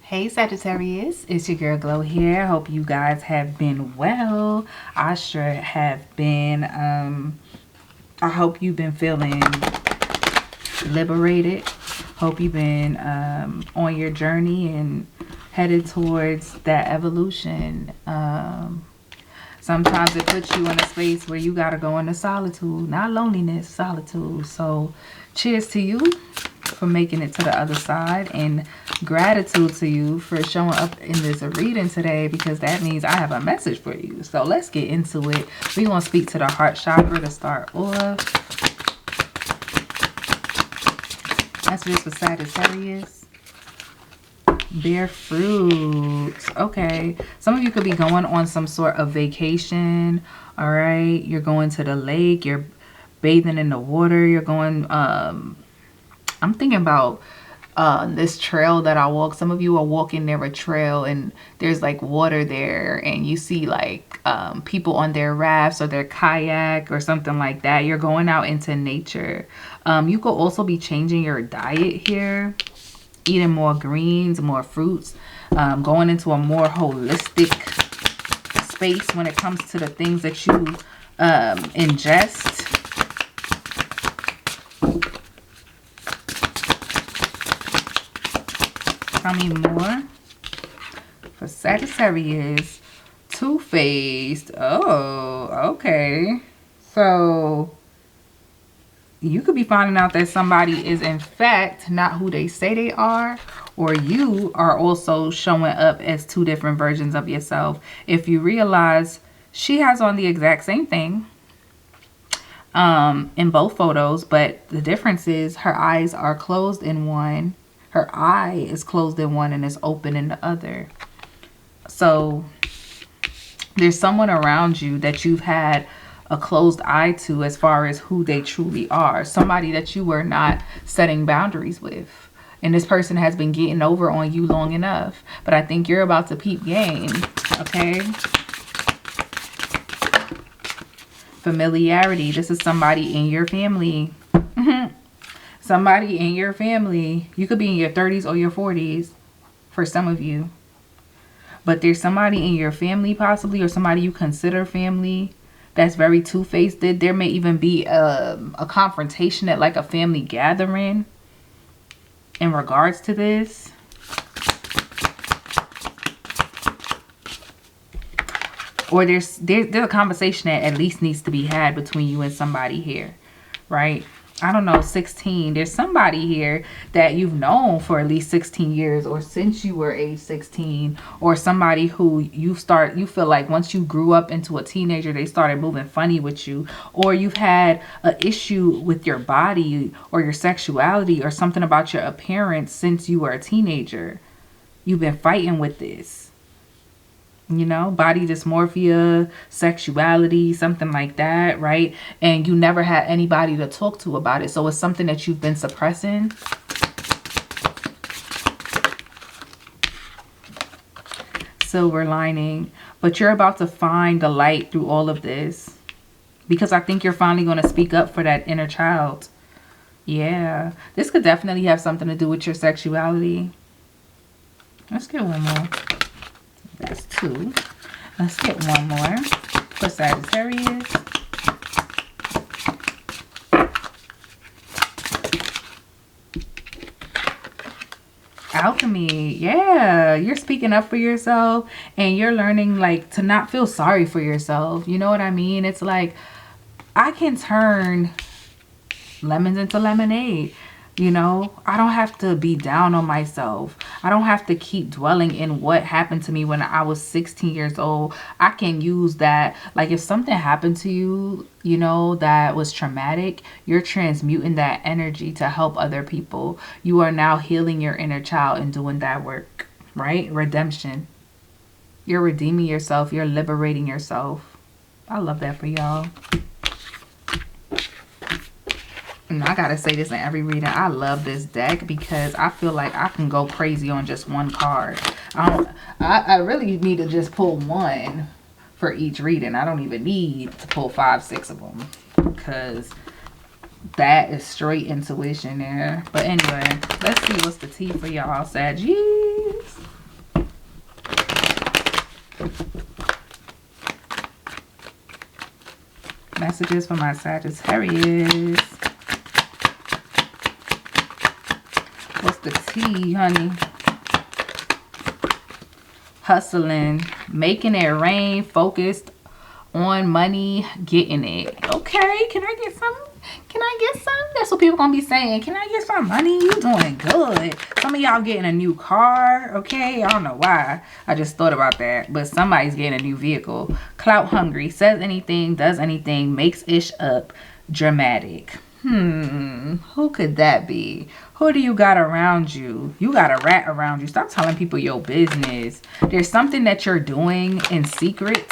Hey Sagittarius, it's your girl Glow here. Hope you guys have been well. I sure have been. I hope you've been feeling liberated. Hope you've been on your journey and headed towards that evolution. Sometimes it puts you in a space where you gotta go into solitude, not loneliness, solitude. So cheers to you for making it to the other side, and gratitude to you for showing up in this reading today, because that means I have a message for you. So let's get into it. We're going to speak to the heart chakra to start off. Messages for Sagittarius. Bear fruit. Okay, some of you could be going on some sort of vacation. All right, you're going to the lake, you're bathing in the water, you're going I'm thinking about this trail that I walk. Some of you are walking near a trail and there's like water there, and you see like people on their rafts or their kayak or something like that. You're going out into nature. You could also be changing your diet here, eating more greens, more fruits, going into a more holistic space when it comes to the things that you ingest. Tell me more. For Sagittarius, two-faced. Oh, okay. So you could be finding out that somebody is in fact not who they say they are, or you are also showing up as two different versions of yourself. If you realize she has on the exact same thing in both photos, but the difference is her eyes are closed in one. Her eye is closed in one and is open in the other. So there's someone around you that you've had a closed eye to as far as who they truly are. Somebody that you were not setting boundaries with. And this person has been getting over on you long enough. But I think you're about to peep game. Okay? Familiarity. This is somebody in your family. Somebody in your family. You could be in your 30s or your 40s for some of you. But there's somebody in your family possibly, or somebody you consider family, that's very two-faced. There may even be a confrontation at like a family gathering in regards to this. Or there's a conversation that at least needs to be had between you and somebody here, right? I don't know, 16. There's somebody here that you've known for at least 16 years, or since you were age 16, or somebody who you feel like once you grew up into a teenager, they started moving funny with you, or you've had an issue with your body or your sexuality or something about your appearance since you were a teenager. You've been fighting with this. You know, body dysmorphia, sexuality, something like that, right? And you never had anybody to talk to about it. So it's something that you've been suppressing. Silver lining. But you're about to find the light through all of this, because I think you're finally going to speak up for that inner child. Yeah. This could definitely have something to do with your sexuality. Let's get one more. That's two. Let's get one more for Sagittarius. Alchemy. Yeah, you're speaking up for yourself, and you're learning like to not feel sorry for yourself. You know what I mean? It's like, I can turn lemons into lemonade. You know, I don't have to be down on myself. I don't have to keep dwelling in what happened to me when I was 16 years old. I can use that. Like if something happened to you, you know, that was traumatic, you're transmuting that energy to help other people. You are now healing your inner child and doing that work, right? Redemption. You're redeeming yourself. You're liberating yourself. I love that for y'all. And I gotta say this in every reading, I love this deck because I feel like I can go crazy on just one card. I really need to just pull one for each reading. I don't even need to pull 5, 6 of them, because that is straight intuition there. But anyway, let's see what's the tea for y'all, Saggies. Messages for my Sagittarius. What's the tea, honey? Hustling, making it rain, focused on money, getting it. Okay, can I get some? Can I get some? That's what people gonna be saying. Can I get some money? You doing good. Some of y'all getting a new car. Okay, I don't know why. I just thought about that. But somebody's getting a new vehicle. Clout hungry. Says anything, does anything, makes ish up. Dramatic. Who could that be? Who do you got around you? You got a rat around you. Stop telling people your business. There's something that you're doing in secret,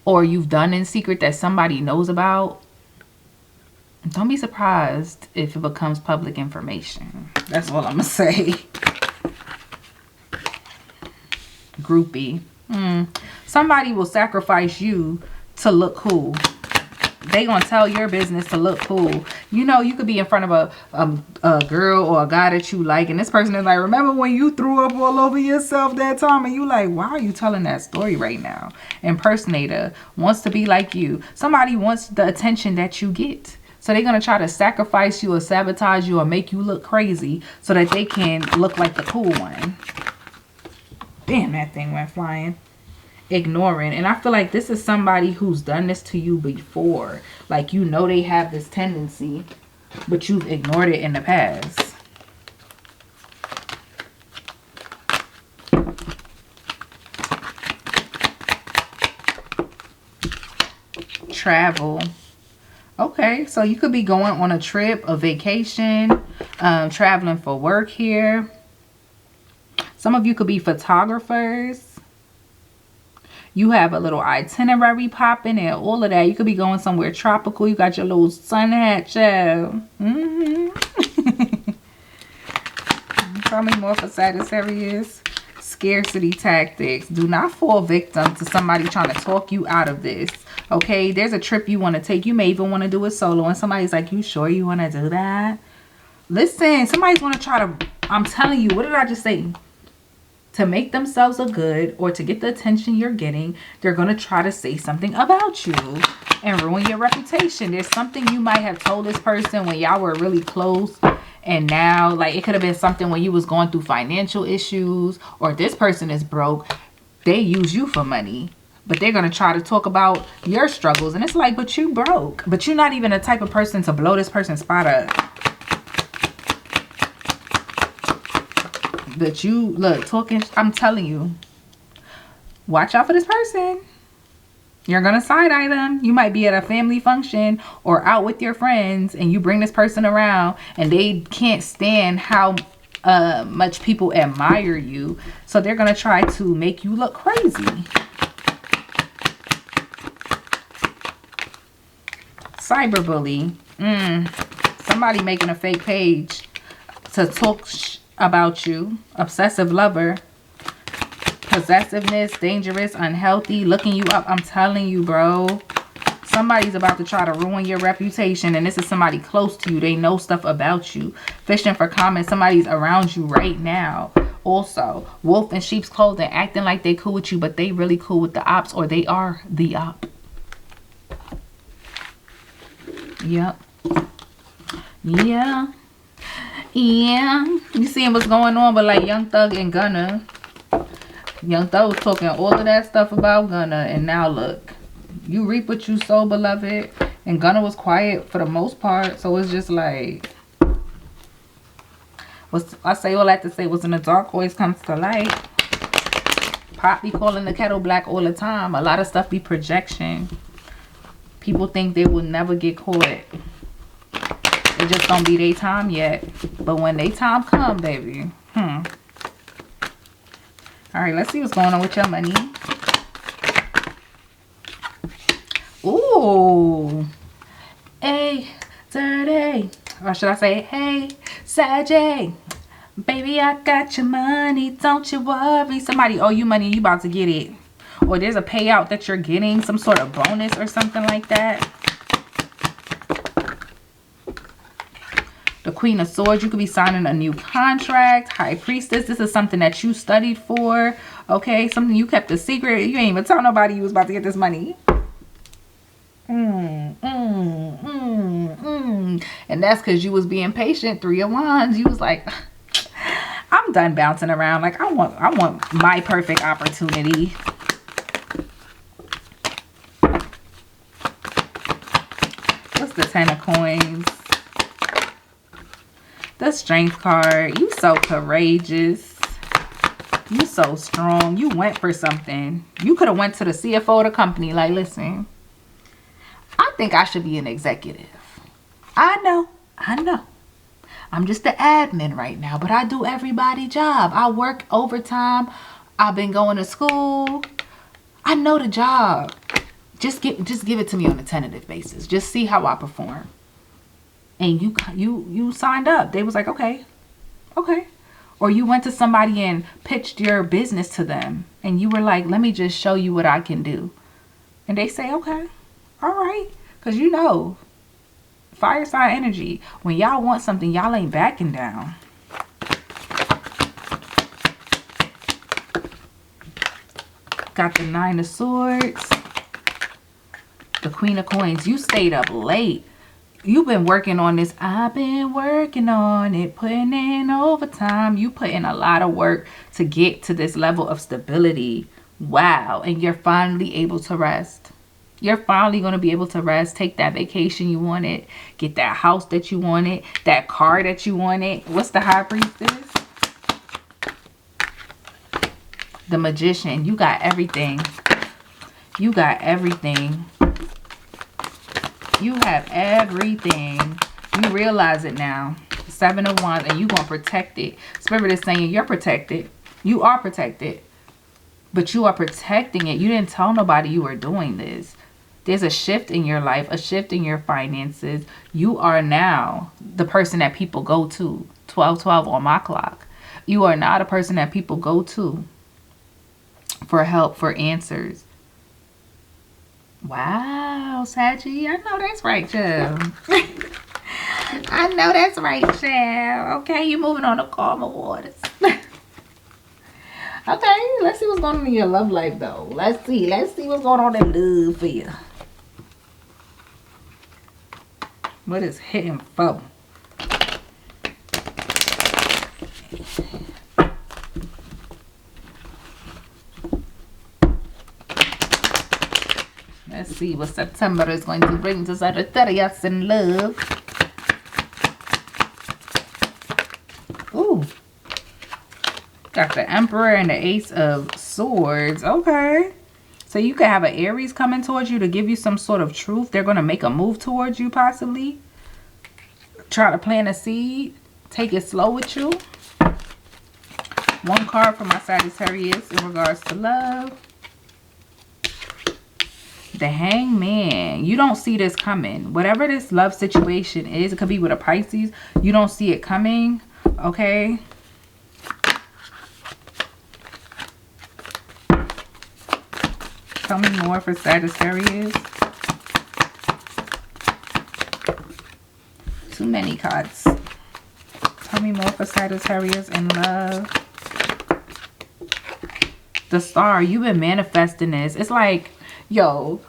or you've done in secret that somebody knows about. Don't be surprised if it becomes public information. That's all I'm gonna say. Groupie. Somebody will sacrifice you to look cool. They gonna tell your business to look cool. You know, you could be in front of a girl or a guy that you like, and this person is like, remember when you threw up all over yourself that time? And you like, why are you telling that story right now? Impersonator wants to be like you. Somebody wants the attention that you get. So they're going to try to sacrifice you or sabotage you or make you look crazy so that they can look like the cool one. Damn, that thing went flying. Ignoring. And I feel like this is somebody who's done this to you before. Like, you know they have this tendency, but you've ignored it in the past. Travel. Okay, so you could be going on a trip, a vacation, traveling for work here. Some of you could be photographers. You have a little itinerary popping and all of that. You could be going somewhere tropical. You got your little sun hat, child. Tell me more for Sagittarius. Scarcity tactics. Do not fall victim to somebody trying to talk you out of this. Okay, there's a trip you want to take. You may even want to do it solo. And somebody's like, you sure you want to do that? Listen, somebody's going to try to, I'm telling you, what did I just say? To make themselves look good or to get the attention you're getting, they're going to try to say something about you and ruin your reputation. There's something you might have told this person when y'all were really close. And now, like, it could have been something when you was going through financial issues, or this person is broke. They use you for money. But they're going to try to talk about your struggles. And it's like, but you broke. But you're not even the type of person to blow this person's spot up. But you, look, talking, I'm telling you. Watch out for this person. You're going to side-eye them. You might be at a family function or out with your friends. And you bring this person around. And they can't stand how much people admire you. So they're going to try to make you look crazy. Cyberbully. Somebody making a fake page to talk about you. Obsessive lover. Possessiveness. Dangerous. Unhealthy. Looking you up. I'm telling you, bro. Somebody's about to try to ruin your reputation. And this is somebody close to you. They know stuff about you. Fishing for comments. Somebody's around you right now. Also, wolf in sheep's clothing. Acting like they cool with you, but they really cool with the ops. Or they are the op. Yep. Yeah. You seeing what's going on, but like Young Thug and Gunna. Young Thug was talking all of that stuff about Gunna, and now look. You reap what you sow, beloved. And Gunna was quiet for the most part, so it's just like, I say all that to say, what's in the dark always comes to light. Pop be calling the kettle black all the time. A lot of stuff be projection. People think they will never get caught. It just don't be their time yet. But when their time come, baby. Alright, let's see what's going on with your money. Ooh. Hey, dirty. Or should I say, hey, Saggy. Baby, I got your money. Don't you worry. Somebody owe you money. You about to get it. Or there's a payout that you're getting, some sort of bonus or something like that. The Queen of Swords, you could be signing a new contract. High Priestess, this is something that you studied for. Okay, something you kept a secret. You ain't even tell nobody you was about to get this money. And that's because you was being patient. 3 of Wands. You was like, I'm done bouncing around. Like, I want my perfect opportunity. What's the 10 of Coins? The Strength card. You so courageous. You so strong. You went for something. You could have went to the CFO of the company. Like, listen, I think I should be an executive. I know. I'm just the admin right now, but I do everybody's job. I work overtime. I've been going to school. I know the job. Just give it to me on a tentative basis. Just see how I perform. And you signed up. They was like, okay. Or you went to somebody and pitched your business to them. And you were like, let me just show you what I can do. And they say, okay. All right. Because you know, fire sign energy. When y'all want something, y'all ain't backing down. Got the 9 of Swords. The Queen of Coins. You stayed up late. You've been working on this. I've been working on it, putting in overtime. You put in a lot of work to get to this level of stability. Wow. And you're finally able to rest. You're finally going to be able to rest. Take that vacation you wanted. Get that house that you wanted. That car that you wanted. What's the High Priestess? The Magician. You got everything. You got everything. You have everything. You realize it now. 7 of Wands, and you're going to protect it. Spirit is saying you're protected. You are protected. But you are protecting it. You didn't tell nobody you were doing this. There's a shift in your life, a shift in your finances. You are now the person that people go to. 12:12 on my clock. You are not a person that people go to for help, for answers. Wow, Saggy. I know that's right, child. I know that's right, child. Okay, you're moving on to calmer waters. Okay, let's see what's going on in your love life, though. Let's see what's going on in love for you. What is hitting for? Let's see what September is going to bring to Sagittarius in love. Ooh. Got the Emperor and the Ace of Swords. Okay. So you could have an Aries coming towards you to give you some sort of truth. They're going to make a move towards you possibly. Try to plant a seed. Take it slow with you. One card for my Sagittarius in regards to love. The Hangman. You don't see this coming. Whatever this love situation is, it could be with a Pisces. You don't see it coming. Okay. Tell me more for Sagittarius. Too many cards. Tell me more for Sagittarius in love. The Star. You've been manifesting this. It's like, yo,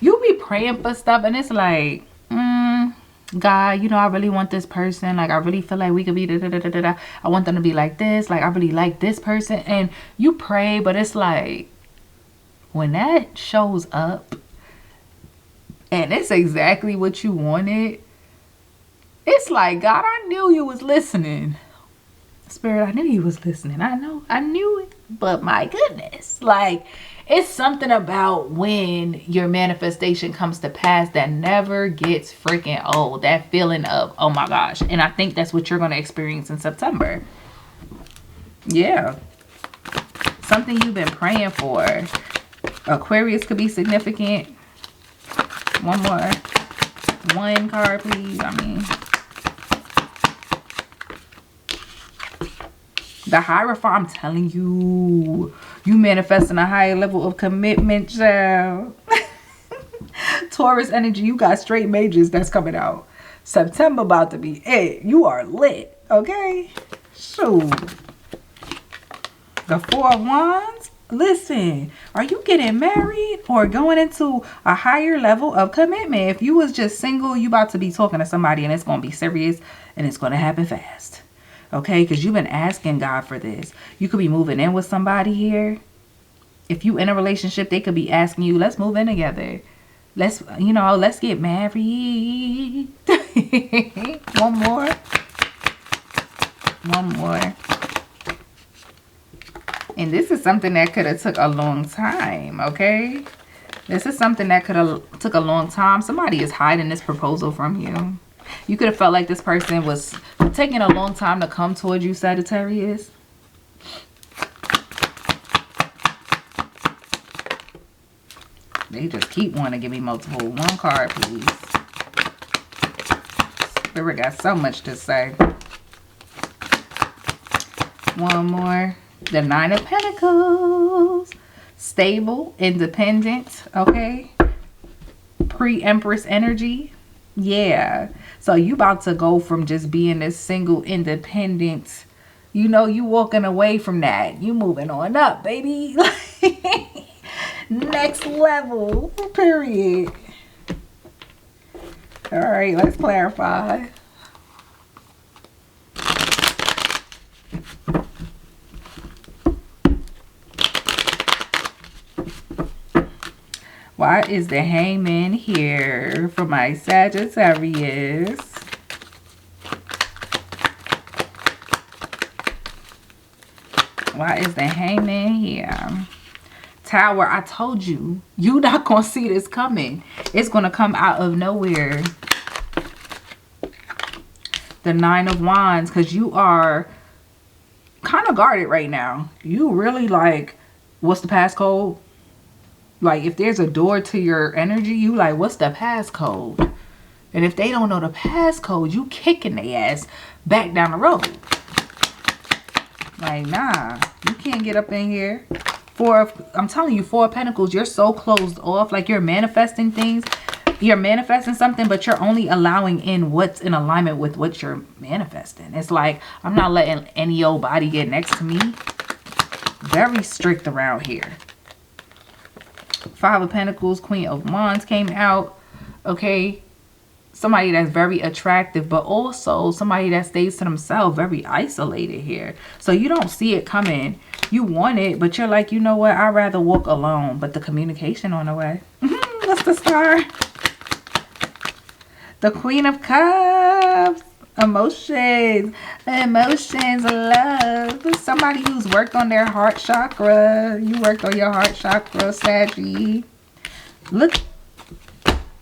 you be praying for stuff and it's like, God, you know, I really want this person. Like, I really feel like we could be da-da-da-da-da. I want them to be like this. Like, I really like this person. And you pray, but it's like, when that shows up and it's exactly what you wanted, it's like, God, I knew you was listening. Spirit, I knew you was listening. I know, I knew it. But my goodness, like, it's something about when your manifestation comes to pass that never gets freaking old. That feeling of, oh my gosh. And I think that's what you're going to experience in September. Yeah. Something you've been praying for. Aquarius could be significant. One more. One card, please. I mean, the Hierophant, I'm telling you, you manifesting a higher level of commitment, child. Taurus energy, you got straight majors that's coming out. September about to be it. You are lit, okay? Shoot. The 4 of Wands. Listen, are you getting married or going into a higher level of commitment? If you was just single, you about to be talking to somebody and it's going to be serious and it's going to happen fast. Okay, because you've been asking God for this. You could be moving in with somebody here. If you in a relationship, they could be asking you, let's move in together. Let's, you know, let's get married. One more. One more. And this is something that could have took a long time, okay? This is something that could have took a long time. Somebody is hiding this proposal from you. You could have felt like this person was taking a long time to come towards you, Sagittarius. They just keep wanting to give me multiple. One card, please. Spirit got so much to say. One more. The Nine of Pentacles. Stable, independent, okay? Pre-Empress energy. Yeah. So you about to go from just being this single, independent, you know, you walking away from that. You moving on up, baby. Next level, period. All right, let's clarify. Why is the Hangman here for my Sagittarius? Why is the Hangman here? Tower, I told you, you're not going to see this coming. It's going to come out of nowhere. The Nine of Wands, because you are kind of guarded right now. You really like, what's the passcode? Like, if there's a door to your energy, you like, what's the passcode? And if they don't know the passcode, you kicking their ass back down the road. Like, nah, you can't get up in here. I'm telling you, Four of Pentacles, you're so closed off. Like, you're manifesting things. You're manifesting something, but you're only allowing in what's in alignment with what you're manifesting. It's like, I'm not letting any old body get next to me. Very strict around here. Five of Pentacles, Queen of Wands came out. Okay. Somebody that's very attractive, but also somebody that stays to themselves, very isolated here. So you don't see it coming. You want it, but you're like, you know what? I'd rather walk alone. But the communication on the way. What's the star? The Queen of Cups. Emotions. Emotions, love. Somebody who's worked on their heart chakra. You worked on your heart chakra, Saggy. Look.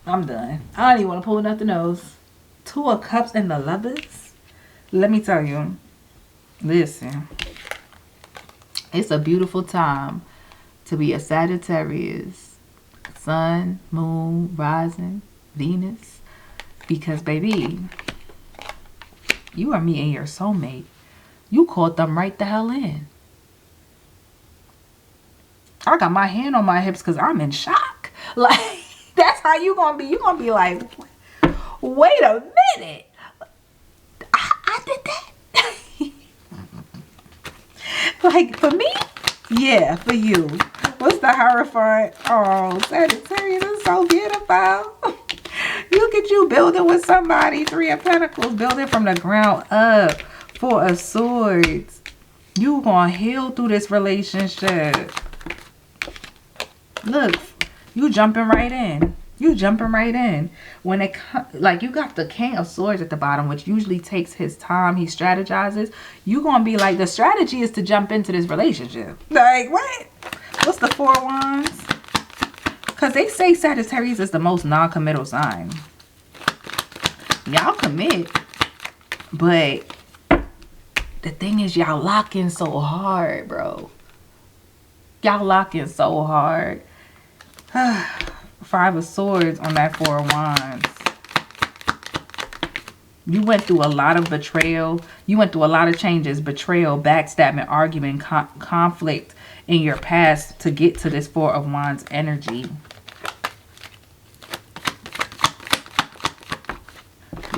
I'm done. I don't even want to pull nothing else. Two of Cups and the Lovers. Let me tell you. Listen. It's a beautiful time to be a Sagittarius. Sun, Moon, Rising, Venus. Because, baby, you are meeting your soulmate. You caught them right the hell in. I got my hand on my hips because I'm in shock. Like, that's how you gonna be. You gonna be like, wait a minute. I did that? Like, for me? Yeah, for you. What's the Hierophant? Oh, Sagittarius is so beautiful. Look at you building with somebody. Three of Pentacles, building from the ground up. Four of Swords. You gonna heal through this relationship. Look, you jumping right in. You jumping right in. When it like, you got the King of Swords at the bottom, which usually takes his time. He strategizes. You gonna be like, the strategy is to jump into this relationship. Like, what? What's the Four of Wands? Because they say Sagittarius is the most non-committal sign. Y'all commit. But the thing is, y'all lock in so hard, bro. Y'all lock in so hard. Five of Swords on that Four of Wands. You went through a lot of betrayal. You went through a lot of changes. Betrayal, backstabbing, argument, conflict in your past to get to this Four of Wands energy.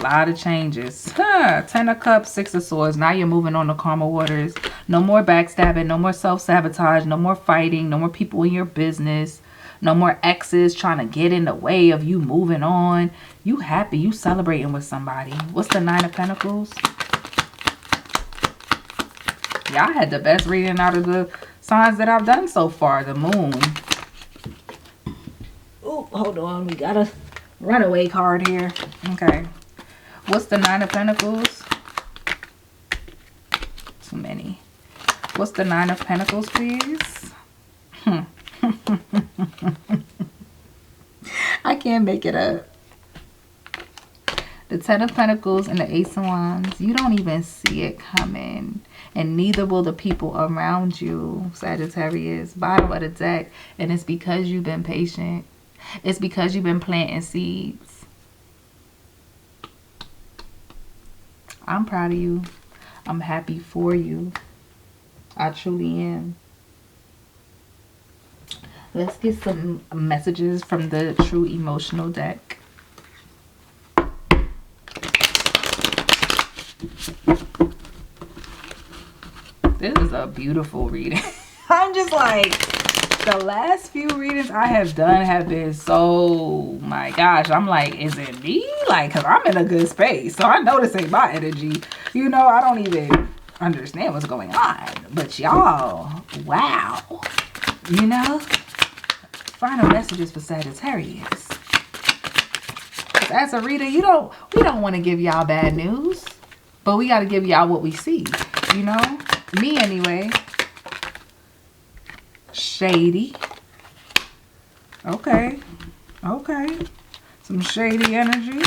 lot of changes. Huh. 10 of Cups, 6 of Swords. Now you're moving on to calmer waters. No more backstabbing. No more self-sabotage. No more fighting. No more people in your business. No more exes trying to get in the way of you moving on. You happy. You celebrating with somebody. What's the 9 of Pentacles? Y'all had the best reading out of the signs that I've done so far. The Moon. Oh, hold on. We got a runaway card here. Okay. What's the 9 of Pentacles? Too many. What's the 9 of Pentacles, please? I can't make it up. The 10 of Pentacles and the Ace of Wands. You don't even see it coming. And neither will the people around you, Sagittarius. Bottom of the deck. And it's because you've been patient. It's because you've been planting seeds. I'm proud of you. I'm happy for you. I truly am. Let's get some messages from the True Emotional deck. This is a beautiful reading. I'm just like, the last few readings I have done have been so, my gosh, I'm like, is it me? Like, because I'm in a good space. So I know this ain't my energy. You know, I don't even understand what's going on. But y'all, wow. You know? Final messages for Sagittarius. Because as a reader, we don't want to give y'all bad news. But we got to give y'all what we see. You know? Me anyway. Shady. Okay. Okay. Some shady energy.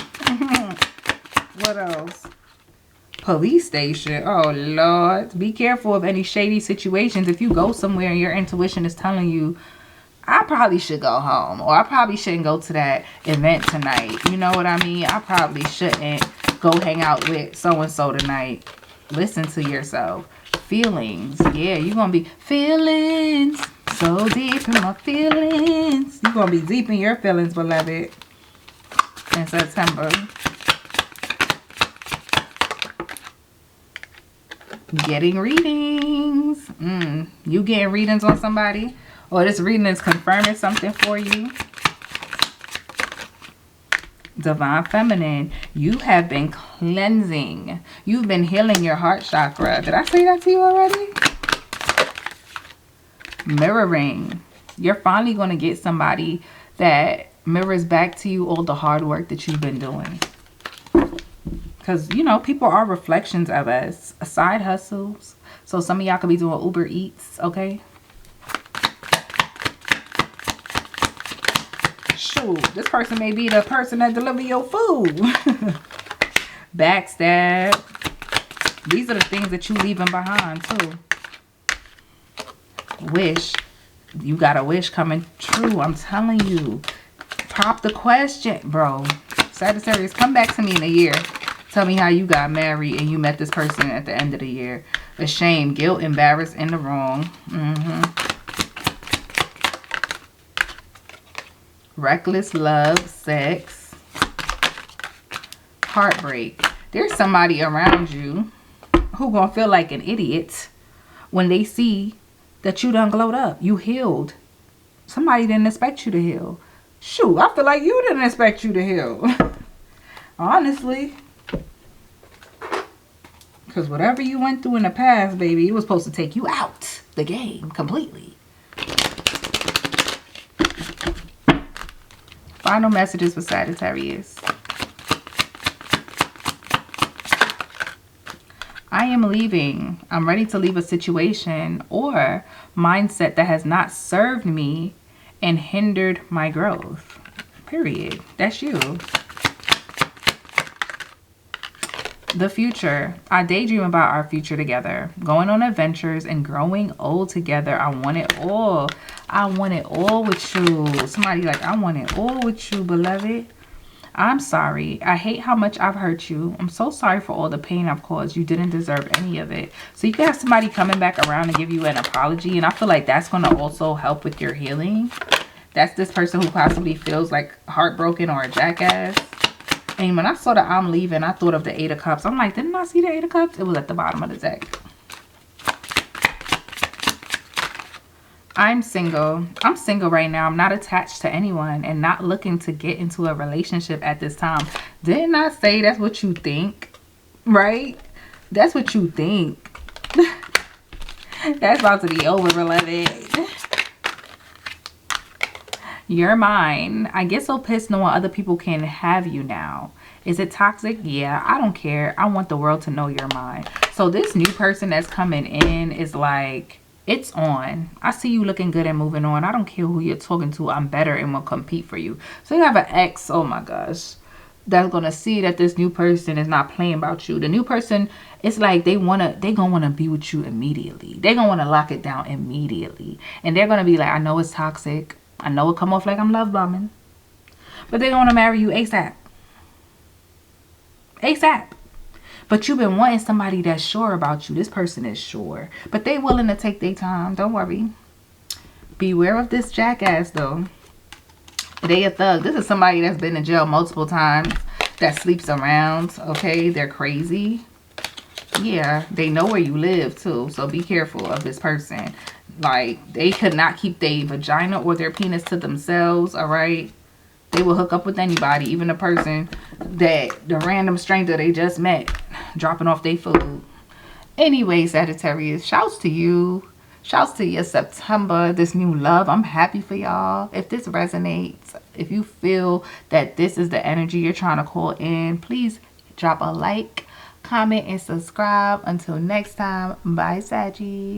What else? Police station. Oh, Lord. Be careful of any shady situations. If you go somewhere and your intuition is telling you, I probably should go home. Or I probably shouldn't go to that event tonight. You know what I mean? I probably shouldn't go hang out with so-and-so tonight. Listen to yourself. Feelings. Yeah, you're going to be feelings. So deep in my feelings. You're going to be deep in your feelings, beloved. In September. Getting readings. You getting readings on somebody? Or this reading is confirming something for you. Divine Feminine. You have been cleansing. You've been healing your heart chakra. Did I say that to you already? Mirroring. You're finally going to get somebody that mirrors back to you all the hard work that you've been doing. Because, you know, people are reflections of us. Side hustles. So some of y'all could be doing Uber Eats, okay? Shoot, this person may be the person that deliver your food. Backstab. These are the things that you leaving behind, too. Wish. You got a wish coming true. I'm telling you. Pop the question, bro. Sagittarius, come back to me in a year. Tell me how you got married and you met this person at the end of the year. Ashamed, guilt, embarrassed, and the wrong. Reckless love, sex. Heartbreak. There's somebody around you who gonna feel like an idiot when they see that you done glowed up. You healed. Somebody didn't expect you to heal. Shoot, I feel like you didn't expect you to heal. Honestly. Because whatever you went through in the past, baby, it was supposed to take you out the game completely. Final messages for Sagittarius. I am leaving. I'm ready to leave a situation or mindset that has not served me and hindered my growth. Period. That's you. The future. I daydream about our future together. Going on adventures and growing old together. I want it all. I want it all with you. Somebody like, I want it all with you, beloved. I'm sorry. I hate how much I've hurt you. I'm so sorry for all the pain I've caused. You didn't deserve any of it. So you can have somebody coming back around and give you an apology. And I feel like that's going to also help with your healing. That's this person who possibly feels like heartbroken or a jackass. And when I saw that I'm leaving, I thought of the Eight of Cups. I'm like, didn't I see the Eight of Cups? It was at the bottom of the deck. I'm single. I'm single right now. I'm not attached to anyone and not looking to get into a relationship at this time. Didn't I say that's what you think? Right? That's what you think. That's about to be over, beloved. You're mine. I get so pissed knowing other people can have you now. Is it toxic? Yeah, I don't care. I want the world to know you're mine. So this new person that's coming in is like, it's on. I see you looking good and moving on. I don't care who you're talking to. I'm better and will compete for you. So you have an ex, oh my gosh, that's gonna see that this new person is not playing about you. The new person, it's like they gonna wanna be with you immediately. They're gonna wanna lock it down immediately. And they're gonna be like, I know it's toxic. I know it come off like I'm love bombing. But they're gonna marry you ASAP. ASAP. But you've been wanting somebody that's sure about you. This person is sure. But they willing to take their time. Don't worry. Beware of this jackass though. They a thug. This is somebody that's been in jail multiple times. That sleeps around. Okay. They're crazy. Yeah. They know where you live too. So be careful of this person. Like, they could not keep their vagina or their penis to themselves. Alright. They will hook up with anybody. Even a person that the random stranger they just met. Dropping off their food. Anyway, Sagittarius. Shouts to you. Shouts to your September, this new love. I'm happy for y'all. If this resonates, if you feel that this is the energy you're trying to call in, please drop a like, comment, and subscribe. Until next time, bye, Saggy.